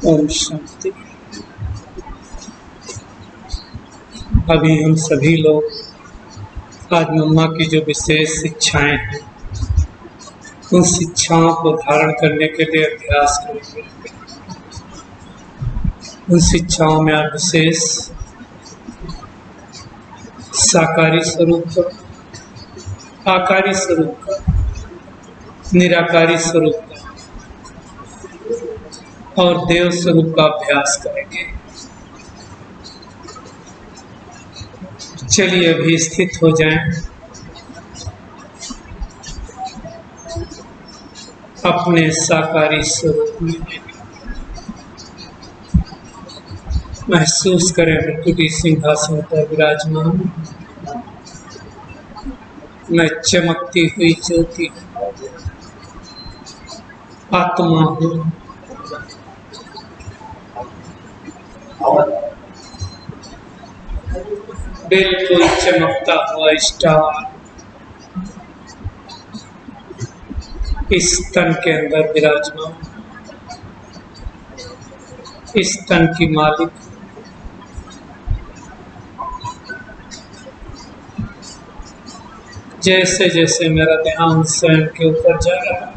ओम शांति। अभी हम सभी लोग आज मम्मा की जो विशेष शिक्षाएं हैं उन शिक्षाओं को धारण करने के लिए अभ्यास करेंगे। उन शिक्षाओं में आज विशेष साकारी स्वरूप का, आकारी स्वरूप का, निराकारी स्वरूप का और देव स्वरूप का अभ्यास करेंगे। चलिए अभी स्थित हो जाएं। अपने साकारी स्वरूप में महसूस करें मुकुटी सिंहासन पर विराजमान। मैं चमकती हुई ज्योति आत्मा हूँ। बिल्कुल चमकता हुआ स्टार इस तन के अंदर विराजमान। इस तन की मालिक जैसे जैसे मेरा ध्यान स्वयं के ऊपर जा रहा है,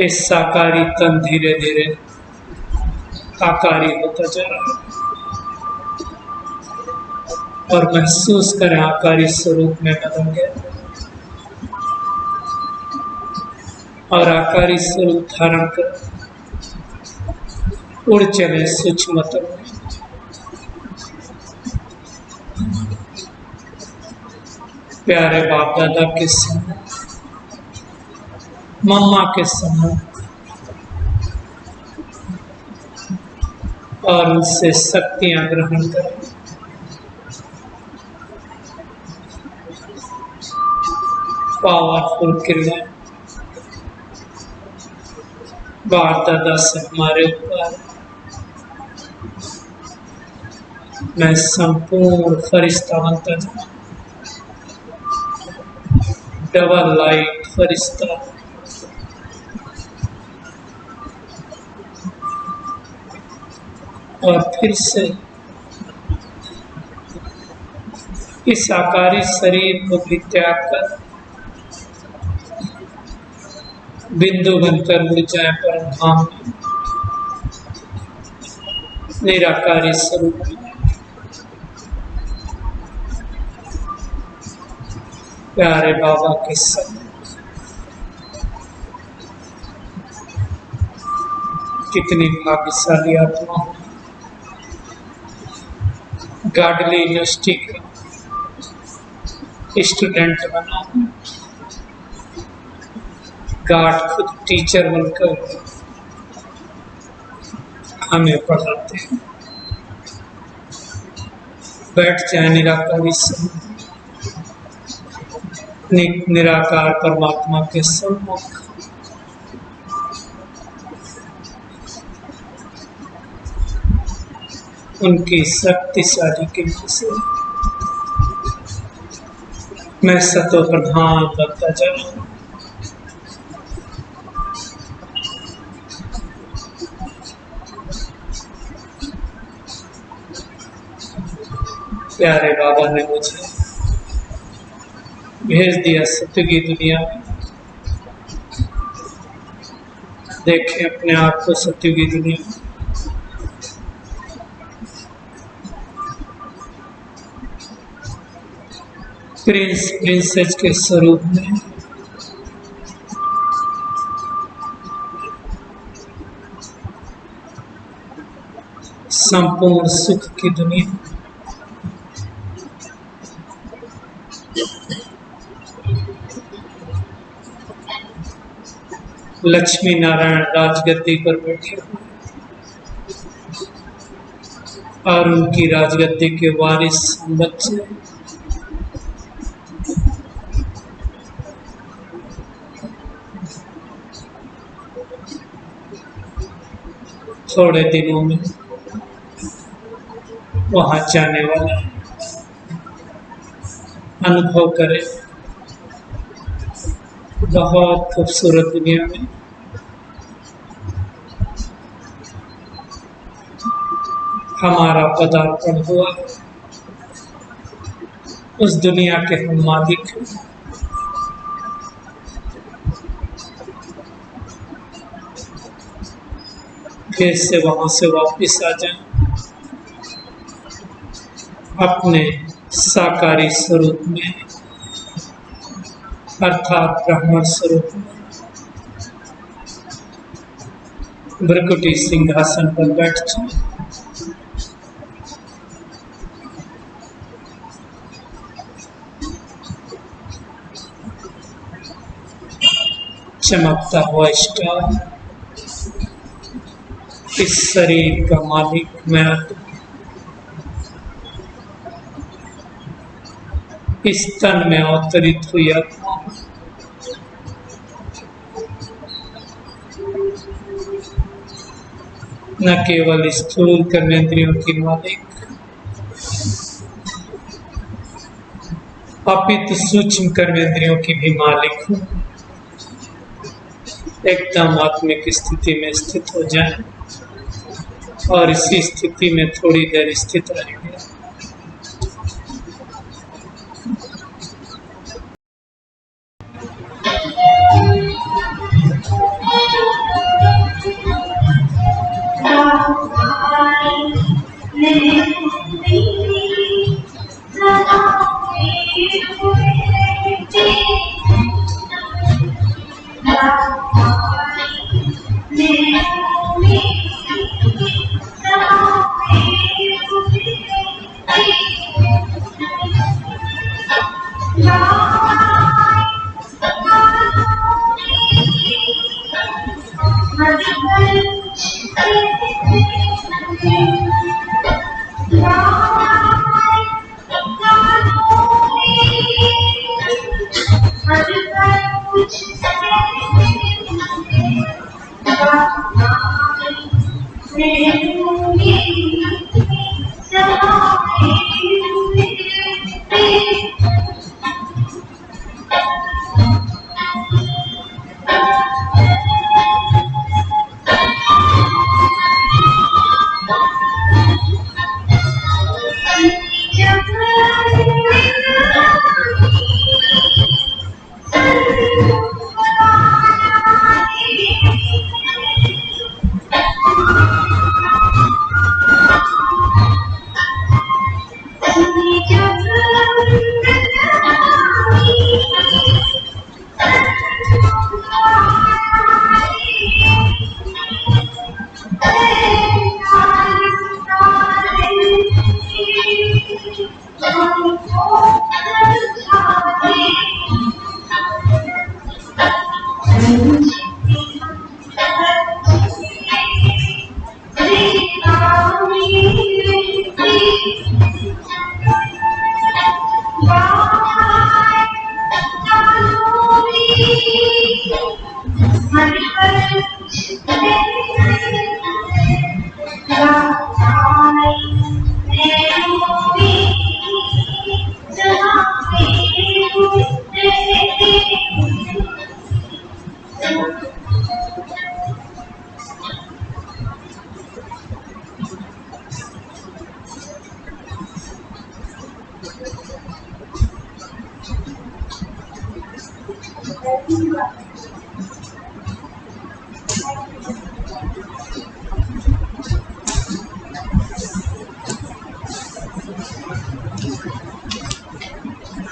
इस साकारी तन धीरे धीरे आकारी होता जा रहा है। और महसूस करें आकारी स्वरूप में बदल गया और आकारी स्वरूप धारण कर उड़ चले सूक्ष्म तल में। प्यारे बाप दादा के सम्मुख, मम्मा के सम्मुख और उनसे शक्तियां ग्रहण करें। पावरफुल क्रिया बाप दादा से हमारे ऊपर मैं संपूर्ण फरिश्ता बनता जाऊं। डबल लाइट फरिश्ता और फिर से इस आकारी शरीर को भी त्याग कर बिंदु बनकर उड़ जाए परम धाम में, निराकारी स्वरूप में। प्यारे बाबा के संग कितनी भाग्यशाली आत्मा हो। गार्डली यूनिवर्सिटी का स्टूडेंट बना, गार्ड खुद टीचर बनकर हमें पढ़ाते हैं। बैठ जाए निराकारी सम्मुख, निराकार परमात्मा के सम्मुख। उनकी शक्तिशाली कृपा से मैं सतो प्रधान बनता जा रहा हूं। प्यारे बाबा ने मुझे भेज दिया सत्य की दुनिया में। देखें अपने आप को सत्य की दुनिया में। प्रिंस प्रिंसेस के स्वरूप में संपूर्ण सुख की दुनिया। लक्ष्मी नारायण राजगद्दी पर बैठे हुए और उनकी राजगद्दी के वारिस बच्चे थोड़े दिनों में वहां जाने वाले अनुभव करें बहुत खूबसूरत दुनिया में हमारा पदार्पण हुआ। उस दुनिया के हम मालिक हैं। फिर से वहां से वापिस आ जाएं अपने साकारी स्वरूप में, अर्थात ब्राह्मण स्वरूप में। भ्रकुटी सिंहासन पर बैठ जाए। चमकता हुआ स्टार, इस शरीर का मालिक मैं, इस तन में अवतरित हुई आत्मा, न केवल स्थूल कर्मेंद्रियों की मालिक, अपितु सूक्ष्म कर्मेंद्रियों की भी मालिक हूँ। एकदम आत्मिक स्थिति में स्थित हो जाए और इसी स्थिति में थोड़ी देर स्थित रहेंगे।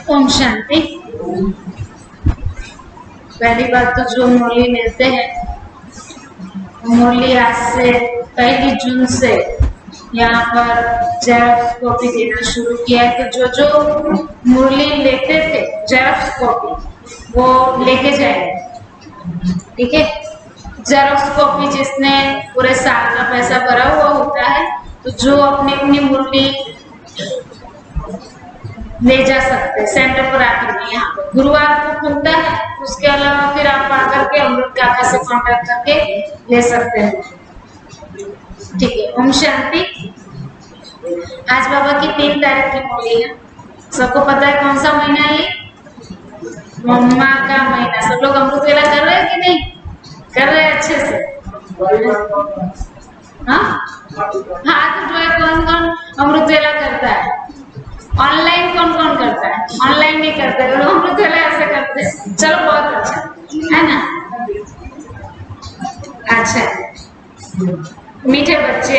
ओम शांति। पहली बात तो जो मुरली मिलते हैं, मुरली आज से 1 जून से यहाँ पर जेरॉक्स कॉपी देना शुरू किया है। तो जो मुरली लेते थे जेरॉक्स कॉपी वो लेके जाएंगे, ठीक है। जेरॉक्स कॉपी जिसने पूरे साल का पैसा भरा हुआ होता है, तो जो अपनी अपनी मुरली ले जा सकते हैं सेंटर पर आकर के। यहाँ पर गुरुवार को खुलता है, उसके अलावा फिर आप आकर के अमृत काका से कांटेक्ट करके ले सकते हैं, ठीक है। ओम शांति। आज बाबा की 3 तारीख की मुरली है। सबको पता है कौन सा महीना है ये? मम्मा का महीना। सब लोग अमृतवेला कर रहे हैं कि नहीं कर रहे हैं अच्छे से? हाँ, हाथ उठाए कौन कौन अमृतवेला करता है? ऑनलाइन कौन कौन करता है? ऑनलाइन नहीं करते लोग, अमृतवेला ऐसे करते हैं। चलो बहुत अच्छा है ना। अच्छा मीठे बच्चे,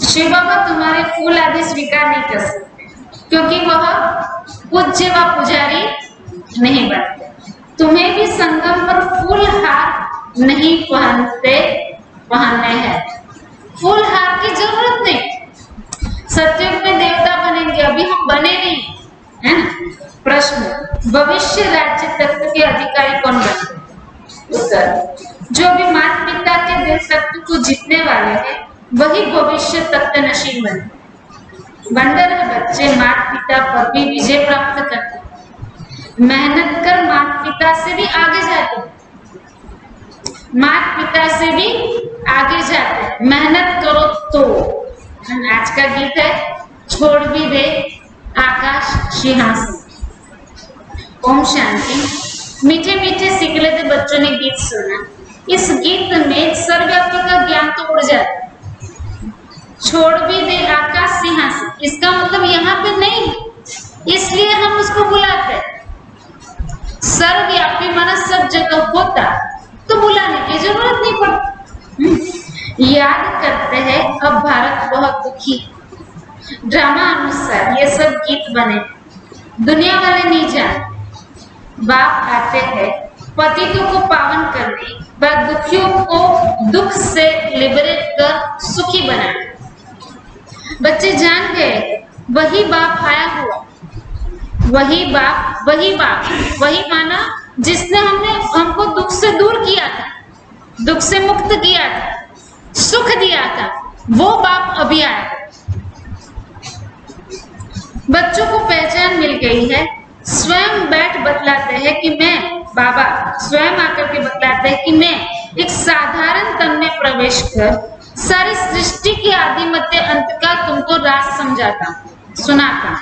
शिव बाबा तुम्हारे फूल आदि स्वीकार नहीं कर सकते क्योंकि वह पूज्य व पुजारी नहीं बनते। तुम्हें भी संगम पर फूल हार नहीं पहनने हैं। फूल हार की जरूरत नहीं। सत्युग में देवता बनेंगे, अभी हम बने नहीं है ना। प्रश्न, भविष्य राज्य तत्व के अधिकारी कौन बनेंगे? उत्तर, जो भी माता पिता के दिल तत्व को जीतने वाले हैं वही भविष्य तत्व नशीब बने। बंदर है बच्चे माता पिता पर भी विजय प्राप्त करते, मेहनत कर माता पिता से भी आगे जाते, माता पिता से भी आगे जाते, मेहनत करो तो। आज का गीत है, छोड़ भी दे आकाश सिंहासन। ओम शांति। मीठे मीठे सिकलते बच्चों ने गीत सुना। इस गीत में सर्वव्यापी का ज्ञान तो उड़ जाता है। छोड़ भी दे आकाश सिंहासन, इसका मतलब यहाँ पे नहीं है, इसलिए हम उसको बुलाते हैं। सर्वव्यापी माना सब जगह होता तो बुलाने की जरूरत नहीं पड़ती। याद करते हैं अब भारत बहुत दुखी। ड्रामा अनुसार ये सब गीत बने, दुनिया वाले नहीं जानते। बाप आते हैं पतितों को पावन करने, व दुखियों को दुख से लिबरेट कर सुखी बनाने। बच्चे जान गए वही बाप आया हुआ, वही बाप वही माना जिसने हमको दुख से दूर किया था, दुख से मुक्त किया था, सुख दिया था, वो बाप अभी आया। बच्चों को पहचान मिल गई है। स्वयं बैठ बतलाते हैं कि मैं, बाबा स्वयं आकर के बतलाते हैं कि मैं एक साधारण तन में प्रवेश कर सारी सृष्टि के आदि मध्य अंत का तुमको राज समझाता, सुनाता।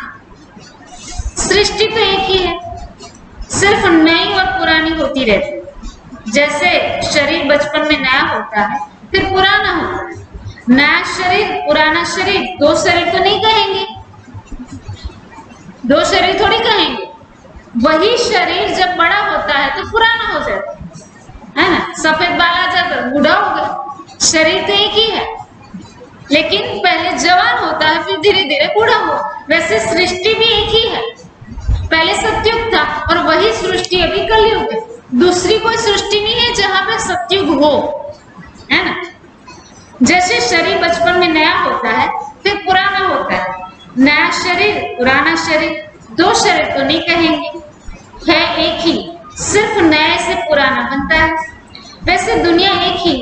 सृष्टि तो एक ही है, सिर्फ नई और पुरानी होती रहती। जैसे शरीर बचपन में नया होता है फिर पुराना होता है। नया शरीर पुराना शरीर दो शरीर तो नहीं कहेंगे, दो शरीर थोड़ी कहेंगे। वही शरीर जब बड़ा होता है तो पुराना हो जाता है ना। सफेद बाल आ जाता है, बूढ़ा हो गया। शरीर तो एक ही है, लेकिन पहले जवान होता है फिर धीरे धीरे बूढ़ा हो। वैसे सृष्टि भी एक ही है, पहले सत्युग था और वही सृष्टि अभी कलयुग है। दूसरी कोई सृष्टि नहीं है जहां पे सत्युग हो, है ना। जैसे शरीर बचपन में नया होता है फिर पुराना होता है। नया शरीर पुराना शरीर, दो शरीर तो नहीं कहेंगे, है एक ही, सिर्फ नए से पुराना बनता है। वैसे दुनिया एक ही,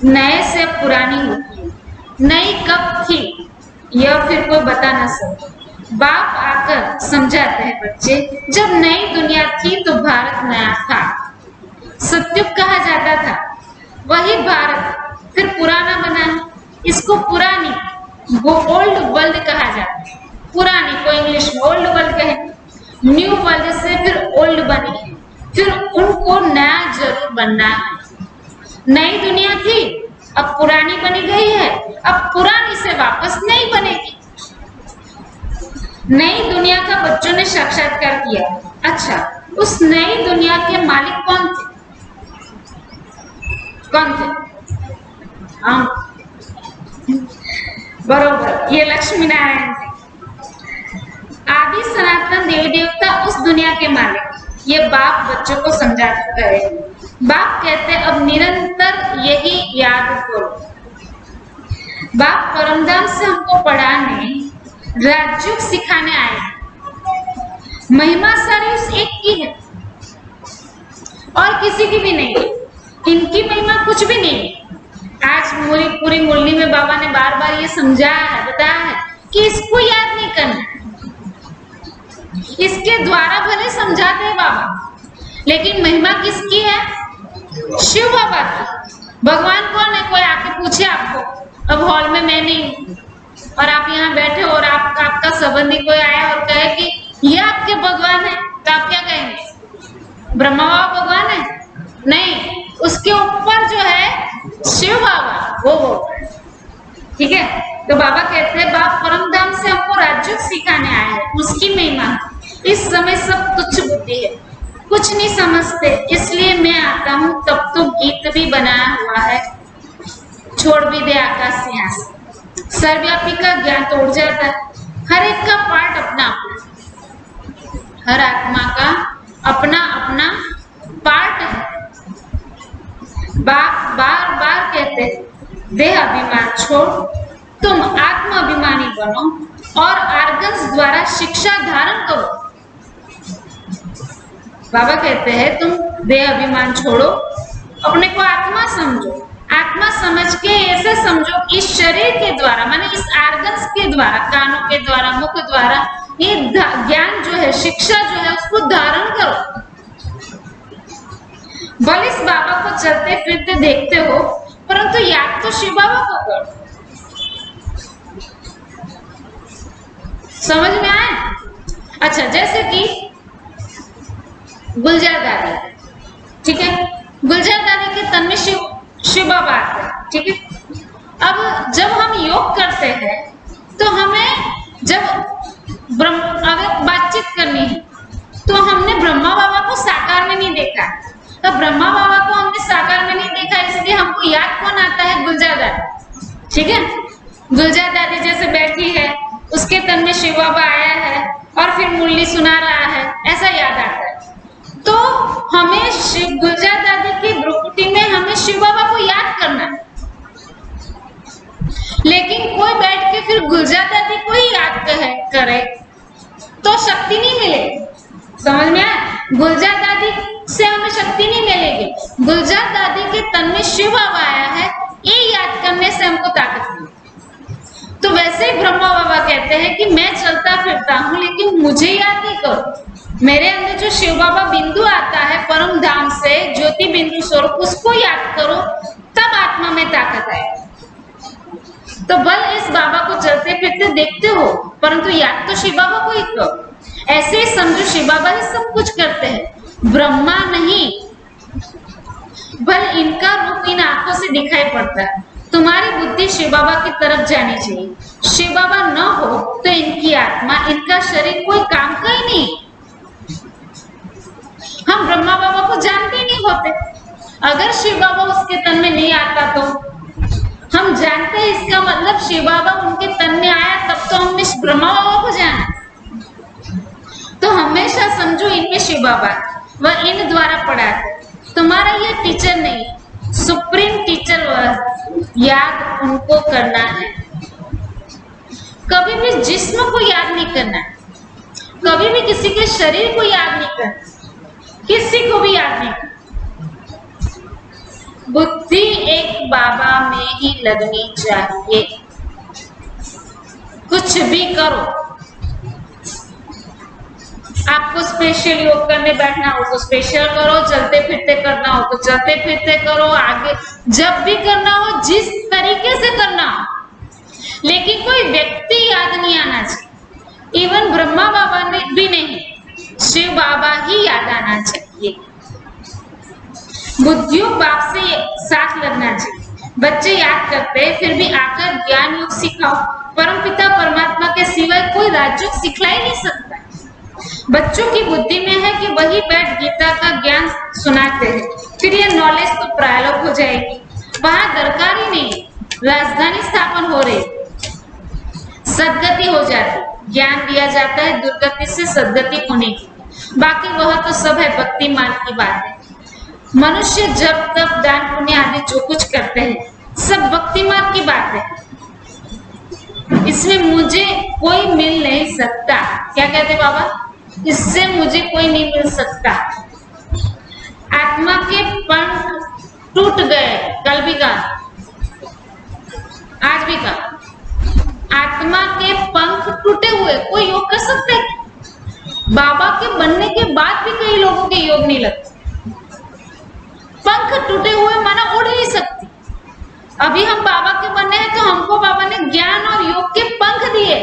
नए से पुरानी होती है। नई कब थी यह फिर कोई बता ना सके। बाप आकर समझाते हैं बच्चे, जब नई दुनिया थी तो भारत नया था, सत्युग कहा जाता था। वही भारत फिर पुराना बना है, इसको पुरानी वो ओल्ड वर्ल्ड कहा जाता है। पुरानी को इंग्लिश में ओल्ड वर्ल्ड कहेंगे। न्यू वर्ल्ड से फिर ओल्ड बनी है, फिर उनको नया जरूर बनना है। नई दुनिया थी अब पुरानी बनी गई है, अब पुरानी से वापस नई बनेगी। नई दुनिया का बच्चों ने साक्षात्कार किया। अच्छा, उस नई दुनिया के मालिक कौन थे? कौन थे? हाँ बरोबर, ये लक्ष्मी नारायण थे। आदि सनातन देवी देवता उस दुनिया के मालिक। ये बाप बच्चों को समझाते रहे। बाप कहते अब निरंतर यही याद करो। बाप परमधाम से हमको पढ़ाने, राजयोग सिखाने आए। महिमा सारी उस एक की है और किसी की भी नहीं। इनकी महिमा कुछ भी नहीं। आज पूरी मुरली में बाबा ने बार बार ये समझाया है, बताया है कि इसको याद नहीं करना। इसके द्वारा भले समझाते हैं बाबा, लेकिन महिमा किसकी है? शिव बाबा की। भगवान कौन है? कोई आके पूछे आपको, अब हॉल में मैं नहीं हूँ और आप यहाँ बैठे हो और आपका संबंधी कोई आया और कहे कि ये आपके भगवान है, तो आप क्या कहेंगे? ब्रह्मा बाबा भगवान है? नहीं, उसके ऊपर जो है शिव बाबा वो ठीक है। तो बाबा कहते हैं बाप परमधाम से हमको राजयोग सिखाने आए हैं, उसकी महिमा। इस समय सब तुच्छ बुद्धि है, कुछ नहीं समझते, इसलिए मैं आता हूँ। तब तो गीत भी बनाया हुआ है, छोड़ भी दे आकाश सिंहासन। सर्वव्यापी का ज्ञान तो उड़ जाता है। हर एक का पार्ट अपना अपना, हर आत्मा का अपना अपना पार्ट है। बार बार कहते हैं देह अभिमान छोड़, तुम आत्म अभिमानी बनो और आर्गन्स द्वारा शिक्षा धारण करो। बाबा कहते हैं तुम देह अभिमान छोड़ो, अपने को आत्मा समझो। आत्मा समझ के ऐसे समझो कि इस शरीर के द्वारा, माने इस आर्गन्स के द्वारा, कानों के द्वारा, मुख द्वारा ये ज्ञान जो है, शिक्षा जो है, उसको धारण करो। भले इस बाबा को चलते फिरते देखते हो, परंतु याद तो शिव बाबा को करो। समझ में आए? अच्छा, जैसे कि गुलजार दादी, ठीक है, गुलजार दादी के तन में शिव बाबा आते हैं, ठीक है। अब जब हम योग करते हैं तो हमें जब अगर बातचीत करनी है तो हमने ब्रह्मा बाबा को साकार में नहीं देखा। तो ब्रह्मा बाबा को हमने साकार में नहीं देखा, इसलिए हमको याद कौन आता है? गुलजार दादी, ठीक है। गुलजार दादी जैसे बैठी है, उसके तन में शिव बाबा आया है और फिर मुरली सुना रहा है, ऐसा याद आता है। तो हमें गुलजार दादी की भ्रुकुटी में हमें शिव बाबा को याद करना है। लेकिन कोई बैठ के फिर गुलजार दादी को ही याद करे तो शक्ति नहीं मिलेगी। समझ में आया? गुलजार दादी से हमें शक्ति नहीं मिलेगी। गुलजार दादी के तन में शिव बाबा आया है, ये याद करने से हमको ताकत मिलेगी। तो वैसे ही ब्रह्मा बाबा कहते हैं कि मैं चलता फिरता हूँ लेकिन मुझे याद नहीं करो। मेरे अंदर जो शिव बाबा बिंदु आता है परम धाम से, ज्योति बिंदु स्वरूप, उसको याद करो, तब आत्मा में ताकत आएगी। तो बल इस बाबा को चलते फिरते देखते हो, परंतु याद तो शिव बाबा को ही करो। ऐसे ही समझो शिव बाबा ही सब कुछ करते हैं, ब्रह्मा नहीं। बल इनका रूप इन आंखों से दिखाई पड़ता है। तुम्हारी बुद्धि शिव बाबा की तरफ जानी चाहिए। शिव बाबा न हो तो इनकी आत्मा, इनका शरीर कोई काम का ही नहीं। हम ब्रह्मा बाबा को जानते नहीं होते। अगर शिव बाबा उसके तन में नहीं आता तो हम जानते हैं, इसका मतलब शिव बाबा उनके तन में आया तब तो हमने ब्रह्मा बाबा को जाना। तो हमेशा समझो इनमें शिव बाबा, वह इन द्वारा पढ़ाते। तुम्हारा ये टीचर नहीं, सुप्रीम टीचर वह, याद उनको करना है। कभी भी जिस्म को याद नहीं करना है, कभी भी किसी के शरीर को याद नहीं करना, किसी को भी याद नहीं करना। बुद्धि एक बाबा में ही लगनी चाहिए। कुछ भी करो, आपको स्पेशल योग करने बैठना हो तो स्पेशल करो, चलते फिरते करना हो तो चलते फिरते करो, आगे जब भी करना हो जिस तरीके से करना हो, लेकिन कोई व्यक्ति याद नहीं आना चाहिए। इवन ब्रह्मा बाबा ने भी नहीं, शिव बाबा ही याद आना चाहिए। बुद्धियों बाप से साथ लगना चाहिए। बच्चे याद करते हैं, फिर भी आकर ज्ञान योग सिखाओ। परमपिता परमात्मा के सिवाय कोई राजयोग सिखला ही नहीं सकता। बच्चों की बुद्धि में है कि वही बैठ गीता का ज्ञान सुनाते हैं, फिर ये नॉलेज तो प्रायलोक हो जाएगी, वहां दरकार ही नहीं। राजधानी स्थापन हो रही, सदगति हो जाती, ज्ञान दिया जाता है दुर्गति से सदगति होने की। बाकी वह तो सब है भक्ति मार्ग की बात है। मनुष्य जब तक दान पुण्य आदि जो कुछ करते हैं सब भक्ति मार्ग की बात है। इसमें मुझे कोई मिल नहीं सकता। क्या कहते बाबा? इससे मुझे कोई नहीं मिल सकता। आत्मा के पंख टूट गए, कल भी कहा, आज भी कहा, आत्मा के पंख टूटे हुए, कोई योग कर सकते है? बाबा के बनने के बाद भी कई लोगों के योग नहीं लगते। पंख टूटे हुए माना उड़ नहीं सकती। अभी हम बाबा के बने हैं तो हमको बाबा ने ज्ञान और योग के पंख दिए,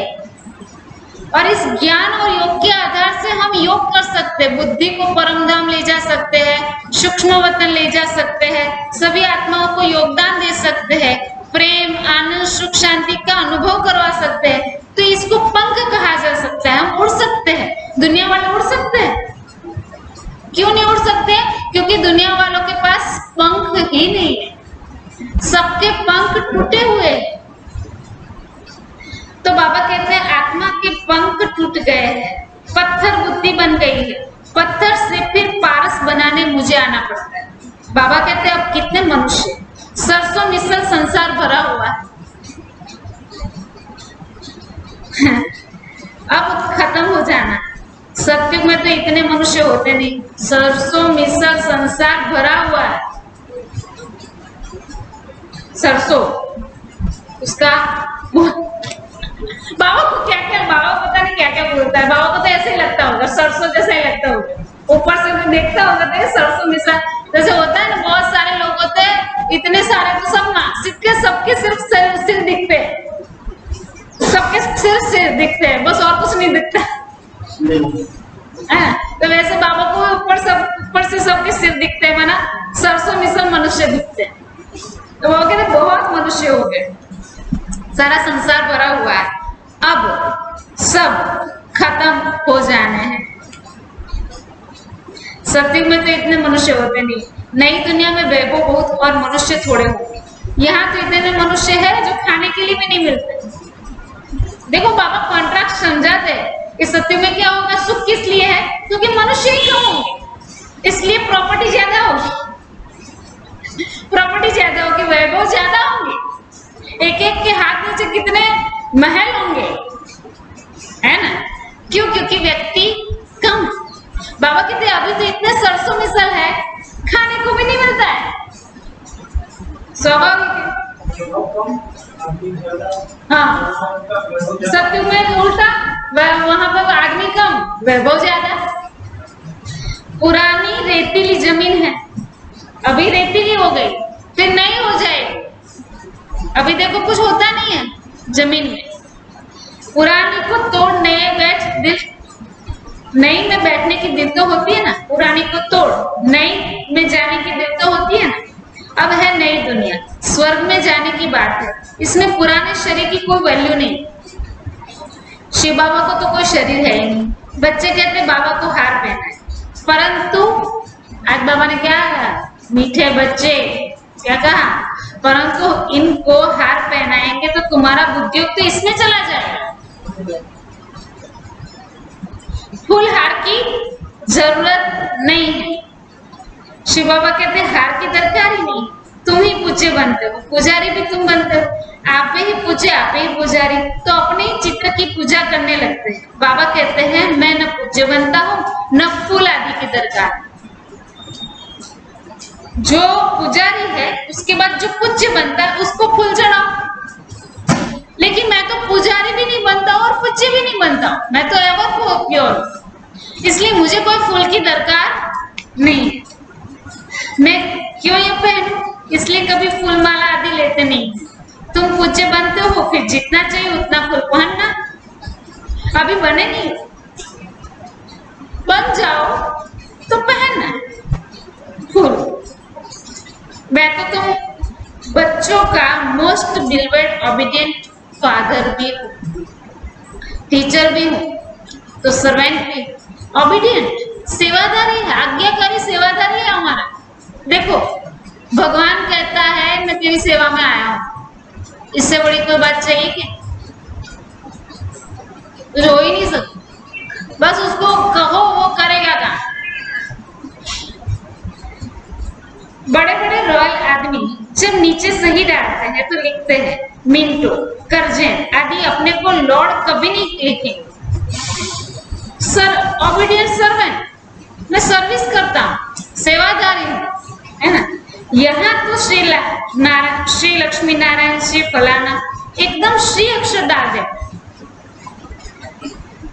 और इस ज्ञान और योग के आधार से हम योग कर सकते हैं, बुद्धि को परम धाम ले जा सकते हैं, सूक्ष्म वतन ले जा सकते हैं, सभी आत्माओं को योगदान दे सकते हैं, प्रेम आनंद सुख शांति का अनुभव करवा सकते हैं। तो इसको पंख कहा जा सकता है। हम उड़ सकते हैं। दुनिया वाले उड़ सकते हैं? क्यों नहीं उड़ सकते? क्योंकि दुनिया वालों के पास पंख ही नहीं है, सबके पंख टूटे हुए हैं। तो बाबा कहते हैं आत्मा के पंख टूट गए हैं, पत्थर बुद्धि बन गई है, पत्थर से फिर पारस बनाने मुझे आना पड़ता है। बाबा कहते हैं अब कितने मनुष्य, सरसों मिसल संसार भरा हुआ है अब खत्म हो जाना। सत्युग में तो इतने मनुष्य होते नहीं, सरसों मिसल संसार भरा हुआ है। सरसों उसका बाबा को क्या क्या, बाबा पता नहीं क्या क्या बोलता है। बाबा को तो ऐसे ही लगता होगा, सरसों जैसा ही लगता होगा। ऊपर से तो देखता होगा तो सरसों मिसल जैसे होता है ना। बहुत सारे लोग होते हैं, इतने सारे तो सब नासिक के, सबके सिर्फ सिर दिखते हैं, सबके सिर दिखते हैं, बस और कुछ नहीं दिखता है। तो वैसे बाबा को ऊपर से सबके सिर दिखते हैं, माना सरसों मिसल मनुष्य दिखते हैं। तो वो कहते बहुत मनुष्य हो गए, सारा संसार भरा हुआ है, अब सब खत्म हो जाने हैं। सत्युग में तो इतने मनुष्य होते नहीं, नई दुनिया में वैभव बहुत और मनुष्य थोड़े होंगे। यहाँ तो इतने मनुष्य है जो खाने के लिए भी नहीं मिलते। देखो बाबा कॉन्ट्रैक्ट समझाते हैं कि सत्युग में क्या होगा, सुख किस लिए है, क्योंकि मनुष्य ही कम होंगे, इसलिए प्रॉपर्टी ज्यादा होगी, प्रॉपर्टी ज्यादा होगी, वैभव ज्यादा होंगे, एक एक के हाथ नीचे कितने महल होंगे, है ना। क्यों? क्योंकि व्यक्ति कम। बाबा कहते हैं अभी तो इतने सरसों मिसल है, खाने को भी नहीं मिलता है, स्वाभाविक है। हाँ, सत्युग में उल्टा, वहां पर आदमी कम, वैभव ज्यादा। पुरानी रेतीली जमीन है, अभी रेतीली हो गई, फिर नई हो जाएगी। अभी देखो कुछ होता नहीं है जमीन में, पुरानी को तोड़ नए बैठ दिल, नई में बैठने की दिल तो होती है ना, पुरानी को तोड़ नई में जाने की दिल तो होती है ना। अब है नई दुनिया, स्वर्ग में जाने की बात है, इसमें पुराने शरीर की कोई वैल्यू नहीं। शिव बाबा को तो कोई शरीर है ही नहीं। बच्चे कहते बाबा को हार पहना है, परंतु आज बाबा ने क्या कहा, मीठे बच्चे क्या कहा, परंतु इनको हार पहनाएंगे तो तुम्हारा बुद्धियोग तो इसमें चला जाएगा। फूल हार की जरूरत नहीं है। शिव बाबा कहते हार की दरकार ही नहीं, तुम ही पूज्य बनते हो, पुजारी भी तुम बनते हो, आप ही पूज्य आप ही पुजारी, तो अपने ही चित्र की पूजा करने लगते हैं। बाबा कहते हैं मैं न पूज्य बनता हूँ न फूल आदि की दरकार। जो पुजारी है उसके बाद जो पूज्य बनता है उसको फूल चढ़ाओ, लेकिन मैं तो पुजारी भी नहीं बनता और पूज्य भी नहीं बनता, मैं तो एवर प्योर, इसलिए मुझे कोई फूल की दरकार नहीं है। मैं क्यों ये पहनूं, इसलिए कभी फूल माला आदि लेते नहीं। तुम पूज्य बनते हो, फिर जितना चाहिए उतना फूल पहनना। अभी बने नहीं, बन जाओ तो पहनना फूल। मैं तो तुम बच्चों का मोस्ट बिलीवेड ओबीडिएंट फादर भी हूँ, टीचर भी हूँ, तो सर्वेंट भी, ओबीडिएंट सेवादारी है, आज्ञाकारी सेवादारी है हमारा। देखो भगवान कहता है मैं तेरी सेवा में आया हूँ, इससे बड़ी कोई बात चाहिए क्या? कुछ हो ही नहीं सकता, बस उसको कहो वो करेगा काम। बड़े बड़े रॉयल आदमी जब नीचे सही डालते हैं तो लिखते हैं मिंटो, करजेन आदि, अपने को लॉर्ड कभी नहीं लिखेंगे। सर ओबीडिएंट सर्वेंट, मैं सर्विस करता हूँ, सेवादारी हूँ, है ना। यहाँ तो श्री लक्ष्मी नारायण श्री फलाना एकदम श्री अक्षर डाल दे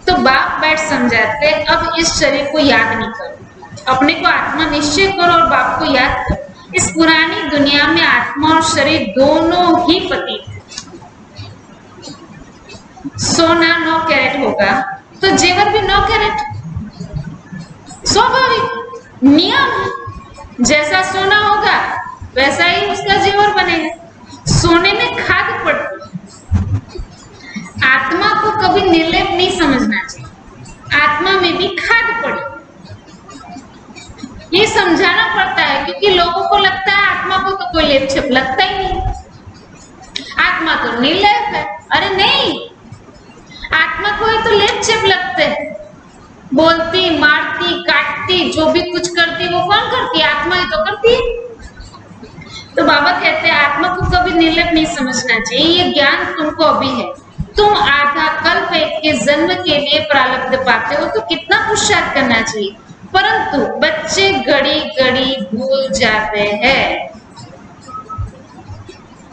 तो बाप बैठ समझाते अब इस शरीर को याद नहीं करो, अपने को आत्मा निश्चय करो और बाप को याद करो। इस पुरानी दुनिया में आत्मा और शरीर दोनों ही पतित है। सोना 9 कैरेट होगा तो जेवर भी 9 कैरेट। स्वाभाविक नियम है, जैसा सोना होगा वैसा ही उसका जेवर बनेगा। सोने में खाद पड़ती है। आत्मा को कभी निर्लेप नहीं समझना चाहिए, आत्मा में भी खाद पड़ती, ये समझाना पड़ता है, क्योंकि लोगों को लगता है आत्मा को तो कोई लेप छेप लगता ही नहीं, आत्मा तो निर्लेप है। अरे नहीं, आत्मा को ही तो लेप छेप लगते हैं। बोलती, मारती, काटती, जो भी कुछ करती वो कौन करती है? आत्मा ही तो करती है। तो बाबा कहते हैं आत्मा को कभी निर्लेप नहीं समझना चाहिए, ये ज्ञान तुमको अभी है। तुम आधा कल्प के जन्म के लिए प्रारब्ध पाते हो तो कितना पुरुषार्थ करना चाहिए, परंतु बच्चे घड़ी घड़ी भूल जाते हैं।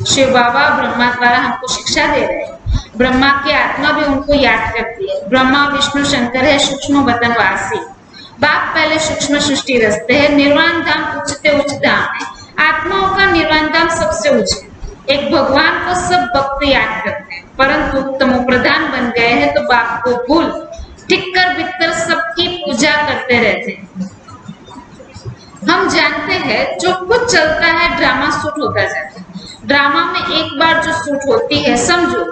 शिव बाबा ब्रह्मा द्वारा हमको शिक्षा दे रहे हैं, ब्रह्मा की आत्मा भी उनको याद करती है। ब्रह्मा विष्णु शंकर है सूक्ष्म वतन वासी, बाप पहले सूक्ष्म सृष्टि रचते हैं। निर्वाण धाम उच्चते उच्च धाम है, आत्माओं का निर्वाण धाम सबसे उच्च है। एक भगवान को सब भक्त याद करते हैं, परंतु तमो प्रधान बन गए हैं तो बाप को भूल टिक्कर बिक्कर सबकी पूजा करते रहते हैं। हम जानते हैं जो कुछ चलता है ड्रामा शूट होता जाता है। ड्रामा में एक बार जो शूट होती है, समझो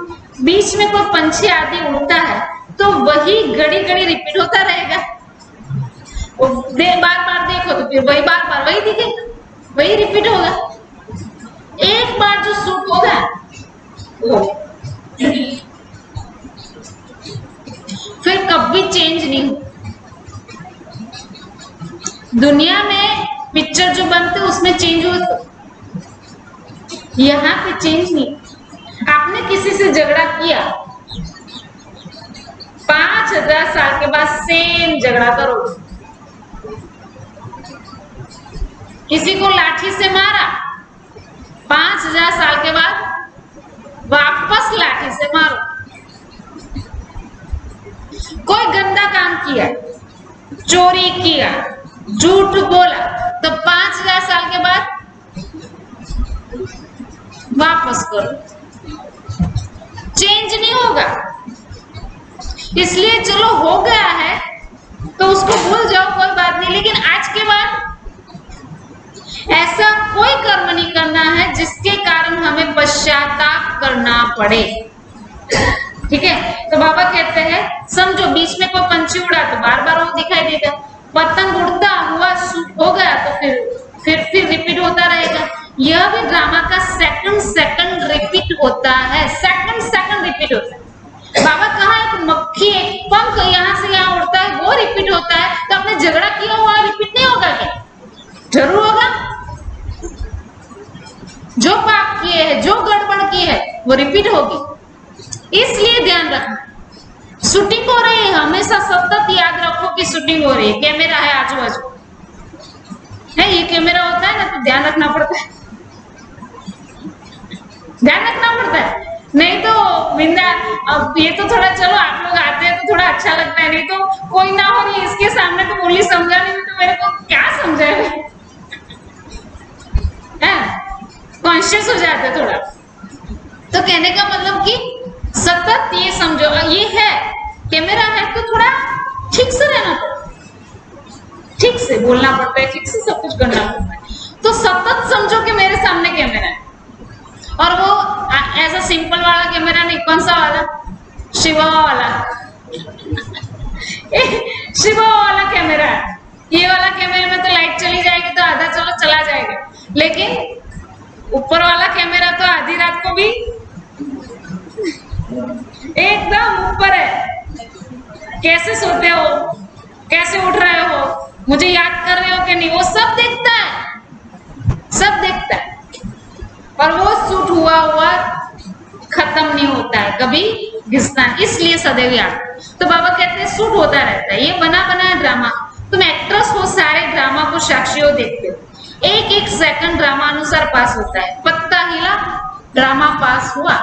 बीच में कोई पंछी आदि उड़ता है तो वही घड़ी घड़ी रिपीट होता रहेगा। बार बार देखो तो फिर वही बार बार वही दिखेगा, वही रिपीट होगा। एक बार जो शूट होगा वो फिर कभी चेंज नहीं हो। दुनिया में पिक्चर जो बनते उसमें चेंज हो, यहाँ पे चेंज नहीं। आपने किसी से झगड़ा किया, 5000 साल के बाद सेम झगड़ा करोगे। किसी को लाठी से मारा, 5000 साल के बाद वापस लाठी से मारो। कोई गंदा काम किया, चोरी किया, झूठ बोला, तो 5000 साल के बाद वापस करो, चेंज नहीं होगा। इसलिए चलो हो गया है तो उसको भूल जाओ, कोई बात नहीं, लेकिन आज के बाद ऐसा कोई कर्म नहीं करना है जिसके कारण हमें पश्चाताप करना पड़े। ठीक है, तो बाबा कहते हैं समझो बीच में कोई पंछी उड़ा तो बार बार वो दिखाई देगा, पतंग उड़ता हुआ हो गया तो फिर रिपीट होता रहेगा। यह भी ड्रामा का सेकंड रिपीट होता है, सेकंड रिपीट होता है। बाबा कहा एक मक्खी एक पंख यहाँ से यहाँ उड़ता है वो रिपीट होता है, तो आपने झगड़ा किया हुआ रिपीट नहीं होगा क्या? जरूर होगा। जो पाप किए है, जो गड़बड़ की है वो रिपीट होगी। इसलिए ध्यान रखना, शूटिंग हो रही है, हमेशा सतत याद रखो कि शूटिंग हो रही है। कैमरा है आजू बाजू है, ये कैमरा होता है ना, तो ध्यान रखना पड़ता है, ध्यान रखना पड़ता है। नहीं तो बिंदा, अब ये तो थोड़ा चलो आप लोग आते हैं तो थोड़ा अच्छा लगता है, नहीं तो कोई ना हो रही इसके सामने तो बोली समझाने में तो मेरे को क्या समझाएगा, कॉन्शियस हो जाते थोड़ा। तो कहने का मतलब कि सतत ये समझो, ये है कैमरा है तो थोड़ा ठीक से रहना पड़ता है, ठीक से बोलना पड़ता है, ठीक से सब कुछ करना पड़ता है। तो सतत समझो कि मेरे सामने कैमरा है, और वो ऐसा सिंपल वाला कैमरा नहीं, कौन सा वाला? शिवा वाला शिवा वाला कैमरा है। ये वाला कैमरे में तो लाइट चली जाएगी तो आधा चलो चला जाएगा, लेकिन ऊपर वाला कैमरा तो आधी रात को भी एकदम ऊपर है। कैसे सोते हो, कैसे उठ रहे हो, मुझे याद कर रहे हो कि नहीं, वो सब देखता है, सब देखता है। और वो शूट हुआ हुआ खत्म नहीं होता है, कभी घिसता, इसलिए सदैव याद। तो बाबा कहते हैं शूट होता रहता है, ये बना बनाया ड्रामा। तुम एक्ट्रेस हो, सारे ड्रामा को साक्षी हो, देखते हो, एक एक सेकंड ड्रामा अनुसार पास होता है। पत्ता हिला, ड्रामा पास हुआ।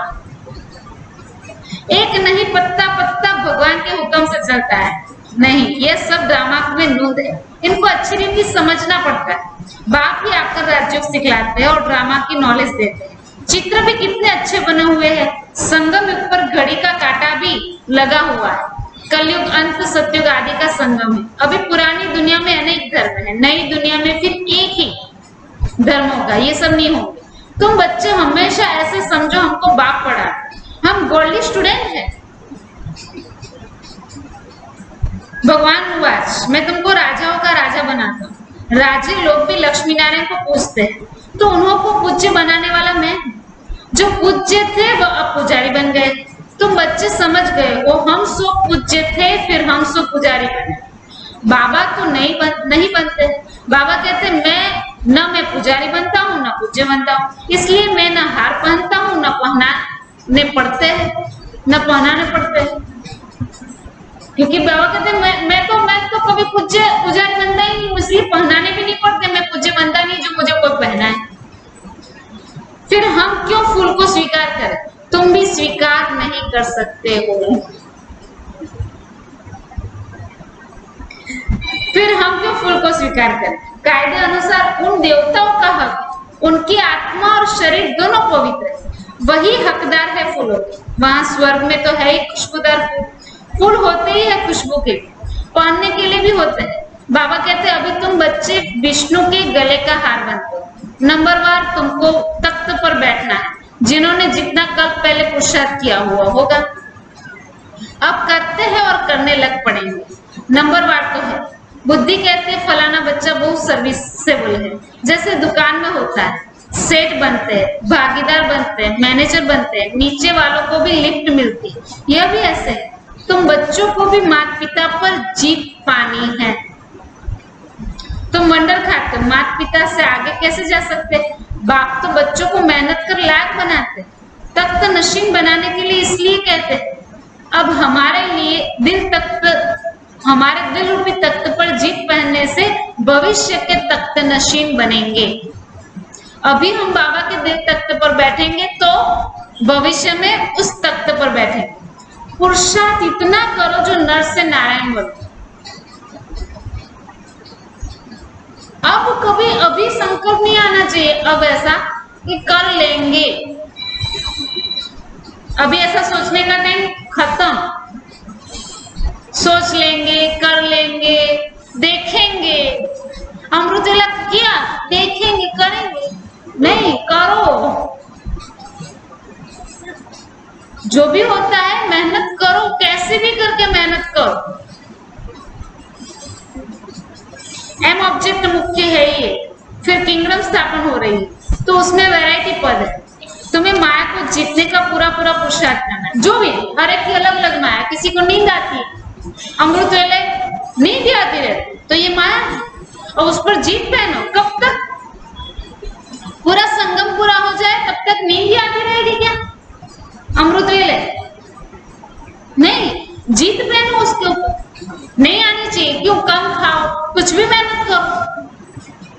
एक नहीं, पत्ता पत्ता भगवान के हुक्म से चलता है। नहीं, ये सब ड्रामा में नूंद है, इनको अच्छी रीति समझना पड़ता है। बाप ही आकर राजयोग सिखलाते हैं और ड्रामा की नॉलेज देते हैं। चित्र भी कितने अच्छे बने हुए हैं, संगम युग पर घड़ी का कांटा भी लगा हुआ है। कलयुग अंत सतयुग आदि का संगम है। अभी पुरानी दुनिया में अनेक धर्म है, नई दुनिया में फिर एक ही धर्म होगा, ये सब नहीं होंगे। तुम बच्चे हमेशा ऐसे समझो हमको बाप पढ़ा, हम गोल्डी स्टूडेंट हैं। भगवान वाच, मैं तुमको राजाओं का राजा बनाता हूँ। राजे लोग भी लक्ष्मी नारायण को पूजते हैं, तो उन्हों को पूज्य बनाने वाला मैं। जो पूज्य थे वो अब पुजारी बन गए। तुम बच्चे समझ गए हो, हम सो पूज्य थे फिर हम सो पुजारी बने। बाबा तो नहीं बनते। बाबा कहते मैं पुजारी बनता हूँ न पूज्य बनता हूँ, इसलिए मैं न हार पहनता हूँ न पहनाने पड़ते हैं न पहनाने पड़ते हैं। क्योंकि बाबा कहते मैं तो कभी पुजारी बनता ही नहीं, इसलिए पहनाने भी नहीं पड़ते। मैं पूज्य बनता नहीं जो मुझे कोई पहना है। फिर हम क्यों फूल को स्वीकार करें? तुम भी स्वीकार नहीं कर सकते हो। फिर हम क्यों फूल को स्वीकार करें? कायदे अनुसार उन देवताओं का हक, उनकी आत्मा और शरीर दोनों पवित्र है, वही हकदार है फूलों के। वहां स्वर्ग में तो है ही खुशबूदार फूल होते ही है खुशबू के, पहनने के लिए भी होते हैं। बाबा कहते हैं अभी तुम बच्चे विष्णु के गले का हार बनते हो। नंबरवार तुमको तख्त पर बैठना है, जिन्होंने जितना कल पहले पुरुषार्थ किया हुआ होगा अब करते हैं और करने लग पड़ेंगे। नंबरवार तो है। बुद्धि कहते हैं फलाना बच्चा बहुत सर्विसेबल है, जैसे दुकान में होता है, सेठ बनते हैं, भागीदार बनते हैं, मैनेजर बनते हैं, नीचे वालों को भी लिफ्ट मिलती है। यह भी ऐसे है। तुम बच्चों को भी माता पिता पर जीत पानी है। तुम वंडर खाते, माता पिता से आगे कैसे जा सकते? बाप तो बच्चों को मेहनत कर लायक बनाते, तख्त नशीन बनाने के लिए इसलिए कहते अब हमारे दिल रूपी तख्त पर जीत पहनने से भविष्य के तख्त नशीन बनेंगे। अभी हम बाबा के दिल तख्त पर बैठेंगे तो भविष्य में उस तख्त पर बैठेंगे। पुरुषार्थ इतना करो जो नर से नारायण बनो। अब कभी अभी संकल्प नहीं आना चाहिए अब ऐसा कि कर लेंगे। अभी ऐसा सोचने का टाइम खत्म। सोच लेंगे, कर लेंगे, देखेंगे। अमृतवेला किया, देखेंगे, करेंगे नहीं, करो। जो भी होता है मेहनत करो, कैसे भी करके मेहनत करो। एम ऑब्जेक्ट मुख्य है ये। फिर किंगडम स्थापन हो रही है तो उसमें वैरायटी पद है। तुम्हें माया को जीतने का पूरा पुरुषार्थ करना है। जो भी हर एक की अलग अलग माया। किसी को नींद आती है, अमृत वेले नींद आती रहती, तो ये माया है और उस पर जीत पहनो। कब तक? पूरा संगम पूरा हो जाए तब तक नींद ही आती रहेगी क्या? अमृत वेले नहीं, जीत पहनो उसके ऊपर। नहीं आनी चाहिए। क्यों? कम खाओ, कुछ भी मेहनत करो,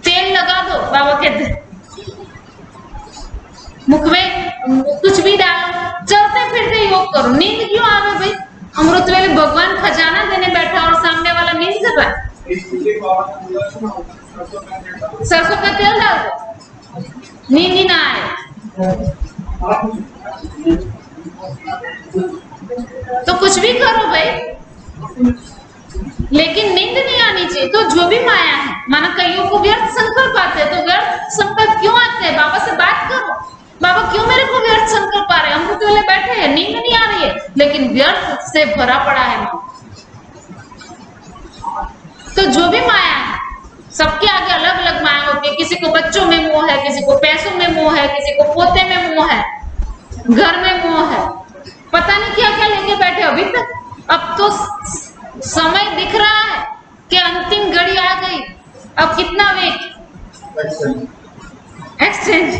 तेल लगा दो, बाबा कहते मुख में कुछ भी डालो, चलते फिरते योग करो। नींद क्यों आवे भाई? अमृत वेले भगवान खजाना देने बैठा और सामने वाला नींद कर रहा है। सरसों का तेल डाल दो, नींद ही ना आए। तो कुछ भी करो भाई, लेकिन नींद नहीं आनी चाहिए। तो जो भी माया है, माना कईयों को व्यर्थ संकल्प आते हैं, तो व्यर्थ संकल्प क्यों आते हैं? बाबा से बात करो, बाबा क्यों मेरे को व्यर्थ संकल्प आ रहे हैं? हम तो पहले बैठे हैं, नींद नहीं आ रही है, लेकिन व्यर्थ से भरा पड़ा है मन। तो जो भी माया है, सबके आगे अलग अलग माया होती है। किसी को बच्चों में मोह है, किसी को पैसों में मोह है, किसी को पोते में मोह है, घर में मोह है, पता नहीं क्या क्या लेके बैठे अभी तक। अब तो समय दिख रहा है कि अंतिम घड़ी आ गई। अब कितना वेट? एक्सचेंज।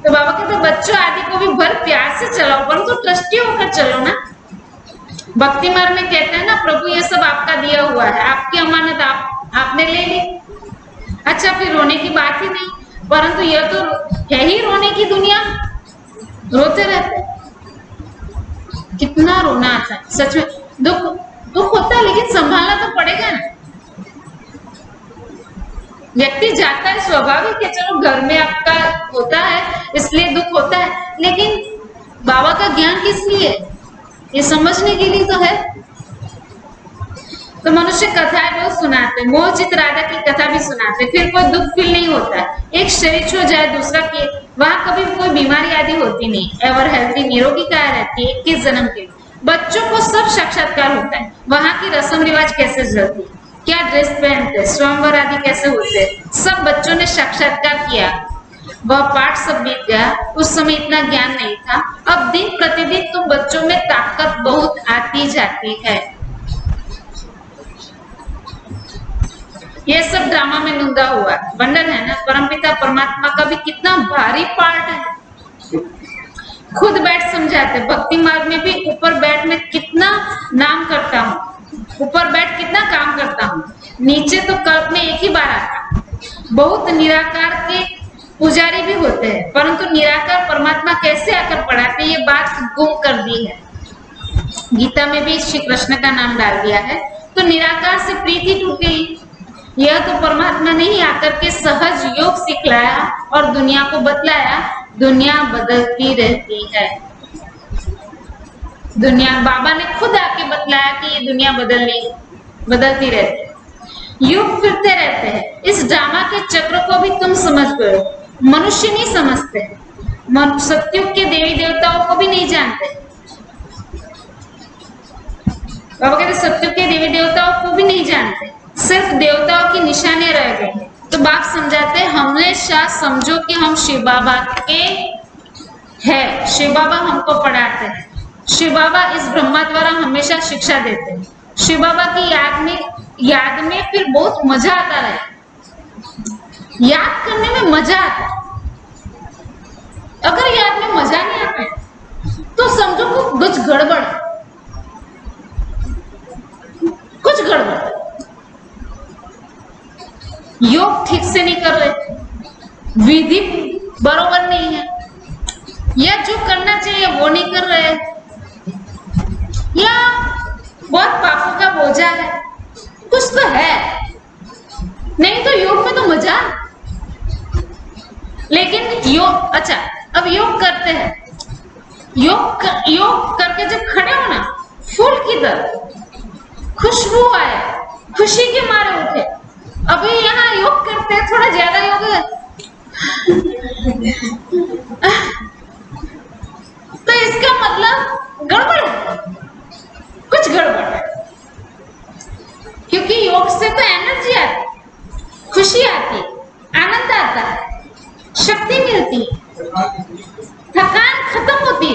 तो बाबा कहते बच्चों आदि को भी भर प्यार से चलाओ, परंतु ट्रस्टी होकर चलो ना। भक्ति मार्ग में कहते हैं ना, प्रभु ये सब आपका दिया हुआ है, आपकी अमानत आपने ले ली। अच्छा, फिर रोने की बात ही नहीं, परंतु यह तो है ही रोने की दुनिया, रोते रहते। कितना रोना आता है सच में। दुख होता है, लेकिन संभालना तो पड़ेगा ना। व्यक्ति जाता है, स्वाभाविक है, चलो घर में आपका होता है इसलिए दुख होता है, लेकिन बाबा का ज्ञान किस लिए? ये समझने के लिए तो है। तो मनुष्य कथाएं बहुत सुनाते, मोहचित राधा की कथा भी सुनाते, फिर कोई दुख फील नहीं होता। एक शरीर छो जाए दूसरा के, वहां कभी कोई बीमारी आदि होती नहीं, एवर हेल्थी निरोगी काया रहती है 21 जन्म के। बच्चों को सब साक्षात्कार होता है, वहां की रस्म रिवाज कैसे चलती, क्या ड्रेस पहनते, स्वयंवर आदि कैसे होते, सब बच्चों ने साक्षात्कार किया। वह पाठ सब बीत गया, उस समय इतना ज्ञान नहीं था। अब दिन प्रतिदिन तुम बच्चों में ताकत बहुत आती जाती है। ये सब ड्रामा में नुंदा हुआ बंडल है ना। परमपिता परमात्मा का भी कितना भारी पार्ट है, खुद बैठ समझाते। भक्ति मार्ग में भी ऊपर बैठ में कितना नाम करता हूँ, ऊपर बैठ कितना काम करता हूँ, नीचे तो कल्प में एक ही बार आता। बहुत निराकार के पुजारी भी होते हैं, परंतु निराकार परमात्मा कैसे आकर पढ़ाते, ये बात गुम कर दी है। गीता में भी श्री कृष्ण का नाम डाल दिया है, तो निराकार से प्रीति टूट गई। यह तो परमात्मा ने ही आकर के सहज योग सिखलाया और दुनिया को बतलाया। दुनिया बदलती रहती है, दुनिया बाबा ने खुद आके बतलाया कि ये दुनिया बदलती रहती है, युग फिरते रहते हैं। इस ड्रामा के चक्र को भी तुम समझ गए, मनुष्य नहीं समझते, सत्युग के देवी देवताओं को भी नहीं जानते। बाबा कहते सत्युग के देवी देवताओं को भी नहीं जानते, सिर्फ देवताओं की निशानियां रह गई। तो बाप समझाते हमेशा समझो कि हम शिव बाबा के हैं, शिव बाबा हमको पढ़ाते हैं, शिव बाबा इस ब्रह्मा द्वारा हमेशा शिक्षा देते हैं। शिव बाबा की याद में फिर बहुत मजा आता है, याद करने में मजा आता है। अगर याद में मजा नहीं आता है तो समझो कुछ गड़बड़, कुछ गड़बड़, योग ठीक से नहीं कर रहे, विधि बरोबर नहीं है, या जो करना चाहिए वो नहीं कर रहे, या बहुत पापों का बोझा है, कुछ तो है। नहीं तो योग में तो मजा। लेकिन योग, अच्छा अब योग करते हैं, योग करके जब खड़े हो ना, फूल की तरह खुशबू आए, खुशी के मारे उठे। अभी यहाँ योग करते हैं, थोड़ा ज्यादा योग है तो इसका मतलब गड़बड़ है, कुछ गड़बड़ है। क्योंकि योग से तो एनर्जी आती, खुशी आती, आनंद आता है, शक्ति मिलती, थकान खत्म होती।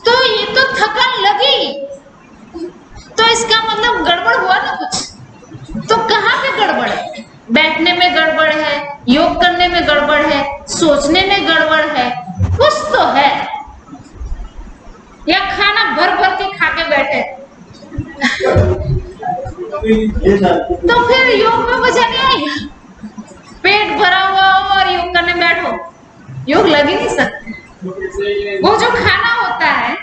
तो ये तो थकान लगी, तो इसका मतलब गड़बड़ हुआ ना कुछ। तो कहाँ पे गड़बड़ है? बैठने में गड़बड़ है, योग करने में गड़बड़ है, सोचने में गड़बड़ है, कुछ तो है। या खाना भर भर के खा के बैठे तो फिर योग में मजा नहीं आएगा। पेट भरा हुआ हो और योग करने बैठो, योग लग ही नहीं सकता। वो जो खाना होता है,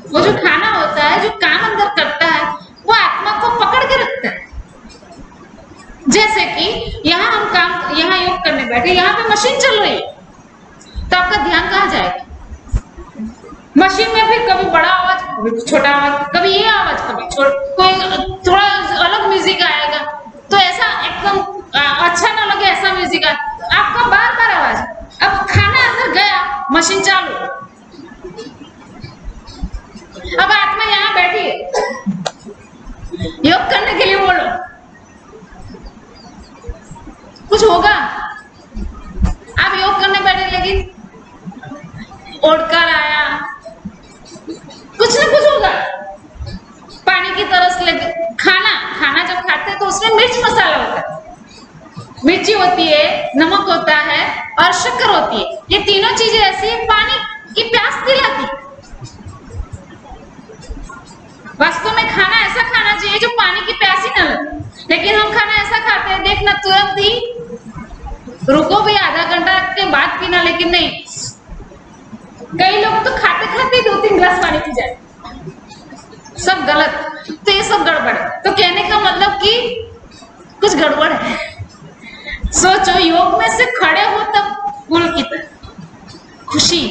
वो जो खाना होता है, जो काम अंदर करता है, वो आत्मा को पकड़ के रखता है। जैसे कि यहाँ योग करने बैठे, यहाँ पे मशीन चल रही है, तो आपका ध्यान कहाँ जाएगा? मशीन में फिर कभी बड़ा आवाज, कभी छोटा आवाज, कभी ये आवाज, कभी कोई थोड़ा अलग म्यूजिक आएगा, तो ऐसा एकदम अच्छा ना लगे ऐसा म्यूजिक आपका बार बार आवाज। अब खाना अंदर गया, मशीन चालू, अब आत्मा यहाँ बैठी है, योग करने के लिए बोलो, कुछ होगा? आप योग करने बैठे, लेकिन उठकर आया, कुछ ना कुछ होगा। पानी की तरस लगे, खाना जब खाते हैं तो उसमें मिर्च मसाला होता है, मिर्ची होती है, नमक होता है और शक्कर होती है। ये तीनों चीजें ऐसी है, पानी की प्यास दिलाती। वास्तव में खाना ऐसा खाना चाहिए जो पानी की प्यास ही ना लगे, लेकिन हम खाना ऐसा खाते हैं, देखना तुरंत ही रुको भी आधा घंटा के बाद पीना, लेकिन नहीं, कई लोग तो खाते खाते 2-3 गिलास पानी पी जाए। सब गलत, तो ये सब गड़बड़ है। तो कहने का मतलब कि कुछ गड़बड़ है। सोचो, योग में से खड़े हो तब फूल की तरह खुशी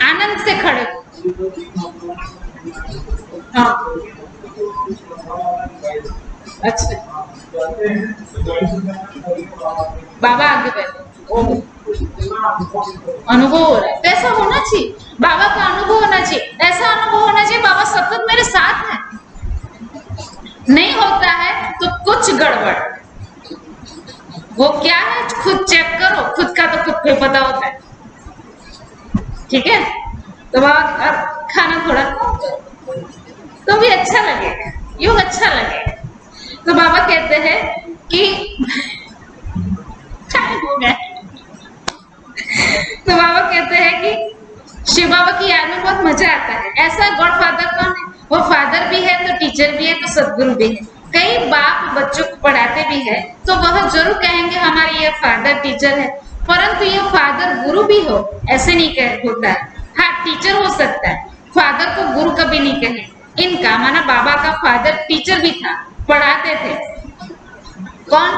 आनंद से खड़े हो। हाँ अच्छा, बाबा आगे बैठे। अनुभव हो रहा है तो ऐसा होना चाहिए, बाबा का अनुभव होना चाहिए, ऐसा अनुभव होना चाहिए बाबा सतत मेरे साथ हैं। नहीं होता है तो कुछ गड़बड़। वो क्या है खुद चेक करो, खुद का तो खुद को पता होता है। ठीक है, तो बाबा खाना थोड़ा कम करो तो भी अच्छा लगेगा, योग अच्छा लगेगा। तो बाबा कहते हैं कि टाइम हो गया। तो बाबा कहते हैं कि शिव बाबा की याद में बहुत मजा आता है। ऐसा गॉड फादर कौन है? वो फादर भी है तो टीचर भी है तो सदगुरु भी है। कई बाप बच्चों को पढ़ाते भी है तो वह जरूर कहेंगे हमारे ये फादर टीचर है, परंतु ये फादर गुरु भी हो ऐसे नहीं कह होता है। हाँ, टीचर हो सकता है, फादर को गुरु कभी नहीं कहे। इनका माना बाबा का फादर टीचर भी था, पढ़ाते थे। कौन?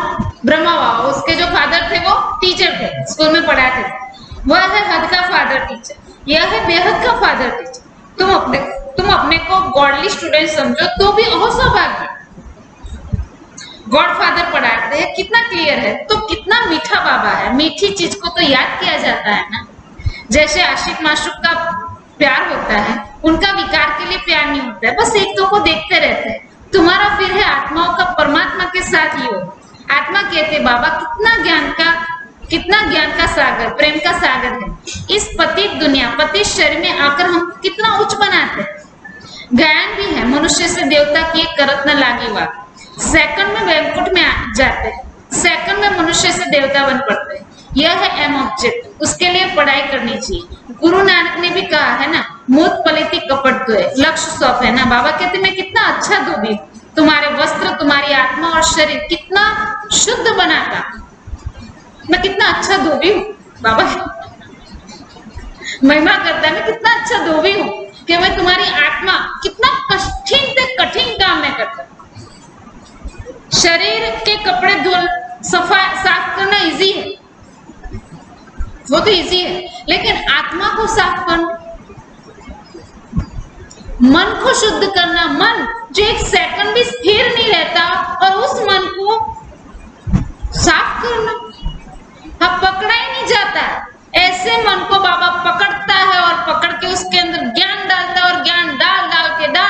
ब्रह्मा बाबा, उसके जो फादर थे वो टीचर थे, स्कूल में पढ़ाते थे। वह है हद का फादर टीचर, यह है बेहद का फादर टीचर। तुम अपने को गॉडली स्टूडेंट समझो तो भी अहो सौभाग्य। गॉड फादर पढ़ाते हैं, कितना क्लियर है, तो कितना मीठा बाबा है। मीठी चीज को तो याद किया जाता है ना। जैसे आशिक माशूक का प्यार होता है, उनका विकार के लिए प्यार नहीं होता है, बस एक दो को देखते रहते हैं। तुम्हारा फिर है आत्माओं का परमात्मा के साथ योग। आत्मा कहते बाबा कितना ज्ञान का सागर, प्रेम का सागर है। इस पतित दुनिया, पतित शरीर में आकर हम कितना उच्च बनाते हैं। ज्ञान भी है, मनुष्य से देवता की एक करत न लागी बात। सेकंड में वैकुंठ में जाते हैं, सेकंड में मनुष्य से देवता बन पड़ते हैं। यह है एम ऑब्जेक्ट, उसके लिए पढ़ाई करनी चाहिए। गुरु नानक ने भी कहा है ना, मूत पलिति कपट द्वय, लक्ष्य सौंप है ना। बाबा कहते मैं कितना अच्छा धोबी, तुम्हारे वस्त्र, तुम्हारी आत्मा और शरीर कितना शुद्ध बनाता, मैं कितना अच्छा धोबी हूँ। बाबा महिमा करता है, मैं कितना अच्छा धोबी हूँ कि मैं तुम्हारी आत्मा, कितना कठिन से कठिन काम मैं करता। शरीर के कपड़े धुल साफ करना इजी है, वो तो इजी है, लेकिन आत्मा को साफ करना, मन को शुद्ध करना, मन जो एक सेकंड भी स्थिर नहीं रहता, और उस मन को साफ करना, अब पकड़ा ही नहीं जाता। ऐसे मन को बाबा पकड़ता है और पकड़ के उसके अंदर ज्ञान डालता है, और ज्ञान डाल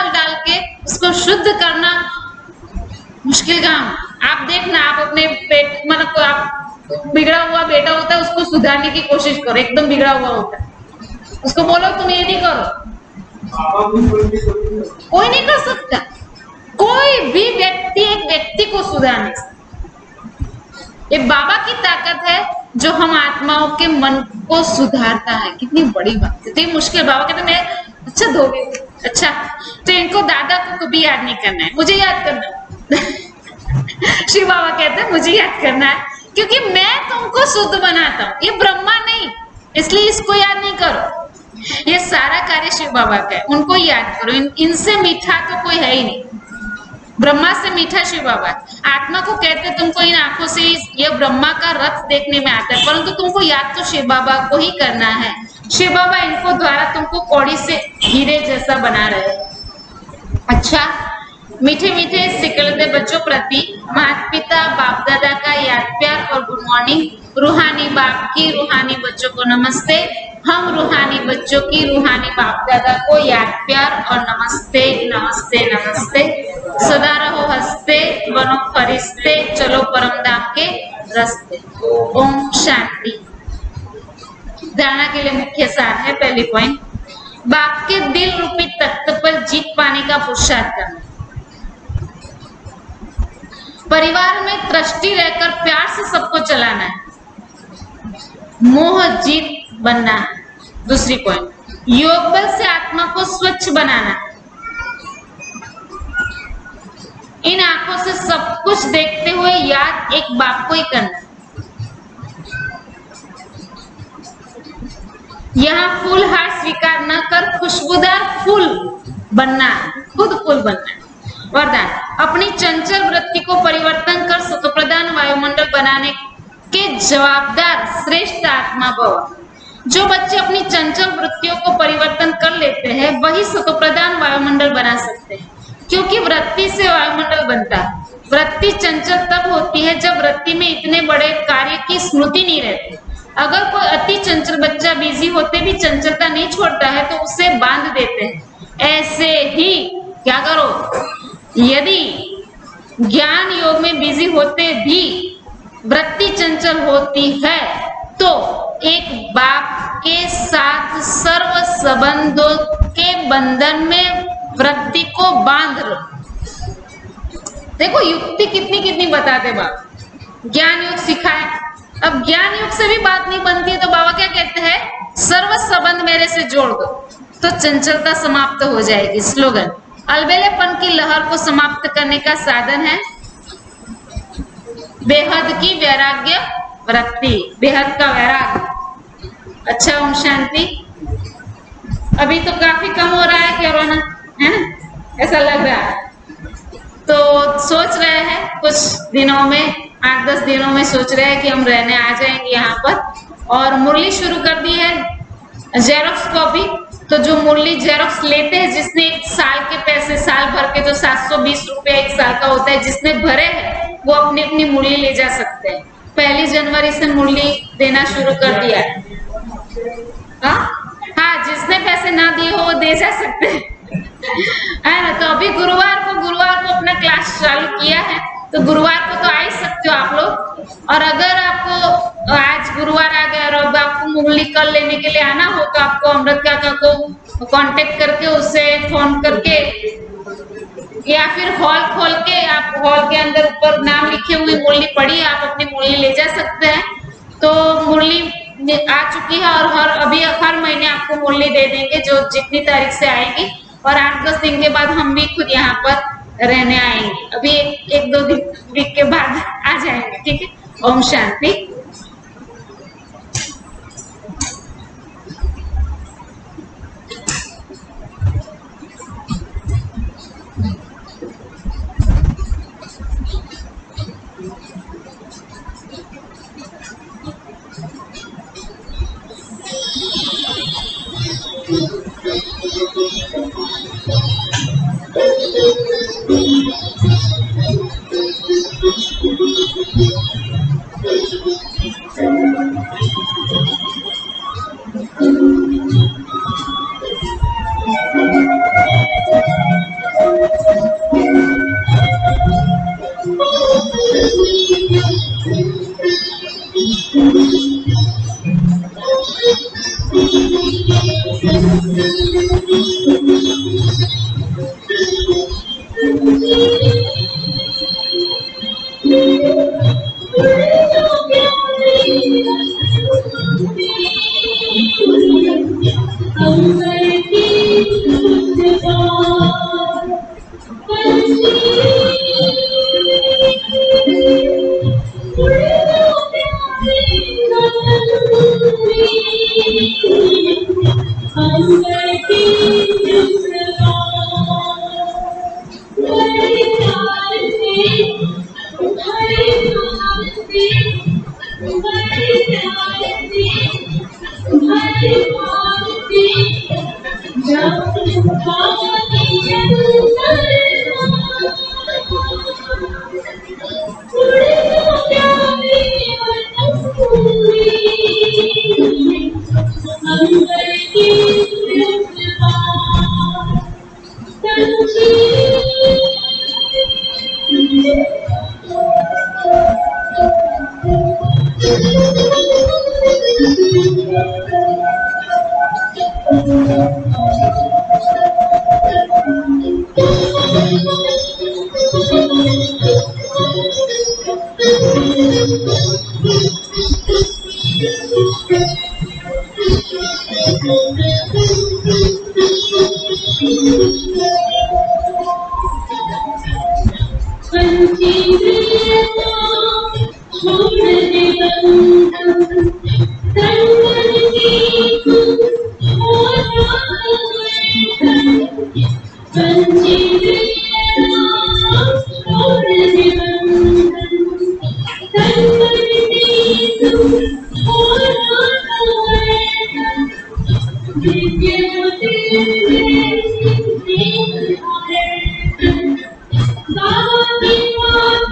डाल के उसको शुद्ध करना मुश्किल काम। आप देखना, आप अपने पेट मन को, आप बिगड़ा हुआ बेटा होता है उसको सुधारने की कोशिश करो, एकदम बिगड़ा हुआ होता है, उसको बोलो तुम ये नहीं करो, कोई नहीं कर सकता। कोई भी व्यक्ति एक व्यक्ति को सुधार नहीं सकता। ये बाबा की ताकत है जो हम आत्माओं के मन को सुधारता है। कितनी बड़ी बात है, तो मुश्किल। बाबा कहते मैं अच्छा धोबी, अच्छा तो इनको दादा को कभी याद नहीं करना है, मुझे याद करना है। शिव बाबा कहते हैं मुझे याद करना है, क्योंकि मैं तुमको शुद्ध बनाता हूँ, ये ब्रह्मा नहीं, इसलिए इसको याद नहीं करो। ये सारा कार्य शिव बाबा का है, उनको याद करो। इनसे मीठा तो कोई है ही नहीं, ब्रह्मा से मीठा शिव बाबा। आत्मा को कहते तुमको इन आंखों से ये ब्रह्मा का रथ देखने में आता है, परंतु तुमको याद तो शिव बाबा को ही करना है। शिव बाबा इनको द्वारा तुमको कौड़ी से हीरे जैसा बना रहे। अच्छा, मीठे मीठे सिकलते बच्चों प्रति माता पिता बाप दादा का याद प्यार और गुड मॉर्निंग। रूहानी बाप की रूहानी बच्चों को नमस्ते। हम रूहानी बच्चों की रूहानी बाप दादा को याद प्यार और नमस्ते नमस्ते नमस्ते। सदा रहो हंसते, बनो फरिश्ते, चलो परम धाम के रास्ते। ओम शांति। धारणा के लिए मुख्य सार है, पहली पॉइंट, बाप के दिल रूपी तख्त पर जीत पाने का पुरुषार्थ करना। परिवार में ट्रस्टी रहकर प्यार से सबको चलाना है, मोह जीत बनना है। दूसरी पॉइंट, योग बल से आत्मा को स्वच्छ बनाना। इन आंखों से सब कुछ देखते हुए याद एक बाप को ही करना। यहाँ फूल हार स्वीकार न कर खुशबूदार फूल बनना, खुद फूल बनना। वरदान, अपनी चंचल वृत्ति को परिवर्तन कर सुखप्रदान वायुमंडल बनाने के जवाबदार श्रेष्ठ आत्मा भव। जो बच्चे अपनी चंचल वृत्तियों को परिवर्तन कर लेते हैं वही सुखप्रदान वायुमंडल बना सकते हैं, क्योंकि वृत्ति से वायुमंडल बनता है। वृत्ति चंचल तब होती है जब वृत्ति में इतने बड़े कार्य की स्मृति नहीं रहती। अगर कोई अति चंचल बच्चा बिजी होते भी चंचलता नहीं छोड़ता है तो उसे बांध देते हैं। ऐसे ही क्या करो, यदि ज्ञान योग में बिजी होते भी वृत्ति चंचल होती है तो एक बाप के साथ सर्व संबंधों के बंधन में वृत्ति को बांध लो। देखो युक्ति कितनी कितनी बताते बाबा, ज्ञान योग सिखाए। अब ज्ञान योग से भी बात नहीं बनती है तो बाबा क्या कहते हैं, सर्व संबंध मेरे से जोड़ दो तो चंचलता समाप्त हो जाएगी। स्लोगन, अलबेलेपन की लहर को समाप्त करने का साधन है बेहद की वैराग्य वृत्ति, बेहद का वैराग्य। अच्छा, ओम शांति। अभी तो काफी कम हो रहा है कोरोना, है ना, ऐसा लग रहा है। तो सोच रहे हैं कुछ दिनों में, 8-10 दिनों में सोच रहे हैं कि हम रहने आ जाएंगे यहाँ पर। और मुरली शुरू कर दी है जेरोक्स कॉपी। तो जो मुरली जेरोक्स लेते हैं, जिसने एक साल के पैसे, साल भर के जो 720 रुपये एक साल का होता है, जिसने भरे हैं वो अपनी अपनी मुरली ले जा सकते हैं। 1 जनवरी से मुरली देना शुरू कर दिया है। हाँ, जिसने पैसे ना दिए हो वो दे जा सकते हैं, है ना। तो अभी गुरुवार को अपना क्लास चालू किया है, तो गुरुवार को तो आ ही सकते हो आप लोग। और अगर आपको आज गुरुवार आ गया और अब आपको मुरली कल लेने के लिए आना हो तो आपको अमृत काका को कांटेक्ट करके, उससे फोन करके या फिर हॉल खोल के, आप हॉल के अंदर ऊपर नाम लिखे हुए मुरली पड़ी, आप अपनी मुरली ले जा सकते हैं। तो मुरली आ चुकी है और हर महीने आपको मुरली दे देंगे जो जितनी तारीख से आएगी। और 8-10 दिन के बाद हम भी खुद यहाँ पर रहने आएंगे। अभी एक 2 दिन के बाद आ जाएंगे, ठीक है। ओम शांति। Baba